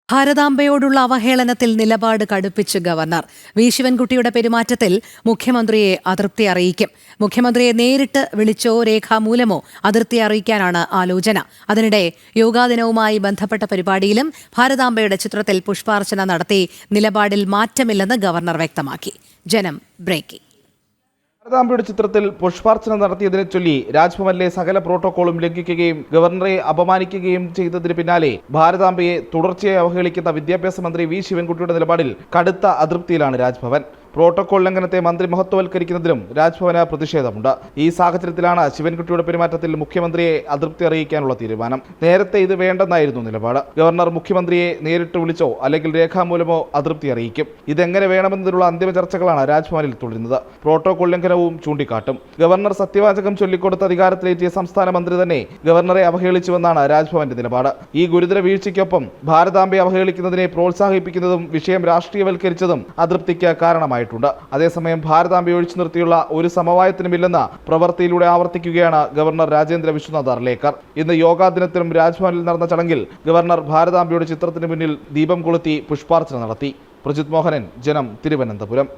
ഭാരതാംബയോടുള്ള അവഹേളനത്തിൽ നിലപാട് കടുപ്പിച്ച് governor V ശിവൻകുട്ടിയുടെ പെരുമാറ്റത്തിൽ മുഖ്യമന്ത്രിയെ അതൃപ്തി അറിയിക്കും. മുഖ്യമന്ത്രിയെ നേരിട്ട് വിളിച്ചോ രേഖാമൂലമോ അതൃപ്തി അറിയിക്കാനാണ് ആലോചന. അതിനിടെ യോഗാ ദിനവുമായി ബന്ധപ്പെട്ട പരിപാടിയിലും ഭാരതാംബയുടെ ചിത്രത്തിൽ പുഷ്പാർച്ചന നടത്തി നിലപാടിൽ മാറ്റമില്ലെന്ന് ഗവർണർ വ്യക്തമാക്കി. ജനം ബ്രേക്കിംഗ്. ഭാരതാംബയുടെ ചിത്രത്തിൽ പുഷ്പാർച്ചന നടത്തിയതിനെ ചൊല്ലി രാജ്ഭവനിലെ സകല പ്രോട്ടോകോളും ലംഘിക്കുകയും ഗവർണറെ അപമാനിക്കുകയും ചെയ്തതിന് പിന്നാലെ ഭാരതാംബയെ തുടർച്ചയായി അവഹേളിക്കുന്ന വിദ്യാഭ്യാസ മന്ത്രി വി ശിവൻകുട്ടിയുടെ നിലപാടിൽ കടുത്ത അതൃപ്തിയിലാണ് രാജ്ഭവൻ. പ്രോട്ടോകോൾ ലംഘനത്തെ മന്ത്രി മഹത്വവൽക്കരിക്കുന്നതിലും രാജ്ഭവന് പ്രതിഷേധമുണ്ട്. ഈ സാഹചര്യത്തിലാണ് ശിവൻകുട്ടിയുടെ പെരുമാറ്റത്തിൽ മുഖ്യമന്ത്രിയെ അതൃപ്തി അറിയിക്കാനുള്ള തീരുമാനം. നേരത്തെ ഇത് വേണ്ടെന്നായിരുന്നു നിലപാട്. ഗവർണർ മുഖ്യമന്ത്രിയെ നേരിട്ട് വിളിച്ചോ അല്ലെങ്കിൽ രേഖാമൂലമോ അതൃപ്തി അറിയിക്കും. ഇതെങ്ങനെ വേണമെന്നതിനുള്ള അന്തിമ ചർച്ചകളാണ് രാജ്ഭവനിൽ തുടരുന്നത്. പ്രോട്ടോകോൾ ലംഘനവും ചൂണ്ടിക്കാട്ടും. ഗവർണർ സത്യവാചകം ചൊല്ലിക്കൊടുത്ത അധികാരത്തിലേറ്റിയ സംസ്ഥാന മന്ത്രി തന്നെ ഗവർണറെ അവഹേളിച്ചുവെന്നാണ് രാജ്ഭവന്റെ നിലപാട്. ഈ ഗുരുതര വീഴ്ചയ്ക്കൊപ്പം ഭാരതാംബയെ അവഹേളിക്കുന്നതിനെ പ്രോത്സാഹിപ്പിക്കുന്നതും വിഷയം രാഷ്ട്രീയവൽക്കരിച്ചതും അതൃപ്തിക്ക് കാരണമായി. അതേസമയം ഭാരതാംബയെ ഒഴിച്ചു നിർത്തിയുള്ള ഒരു സമവായത്തിനുമില്ലെന്ന് പ്രവൃത്തിയിലൂടെ ആവർത്തിക്കുകയാണ് ഗവർണർ രാജേന്ദ്ര വിശ്വനാഥ് അർലേക്കർ. ഇന്ന് യോഗാ ദിനത്തിലും രാജ്ഭവനിൽ നടന്ന ചടങ്ങിൽ ഗവർണർ ഭാരതാംബയുടെ ചിത്രത്തിന് മുന്നിൽ ദീപം കൊളുത്തി പുഷ്പാർച്ചന നടത്തി. പ്രജിത് മോഹനൻ, ജനം, തിരുവനന്തപുരം.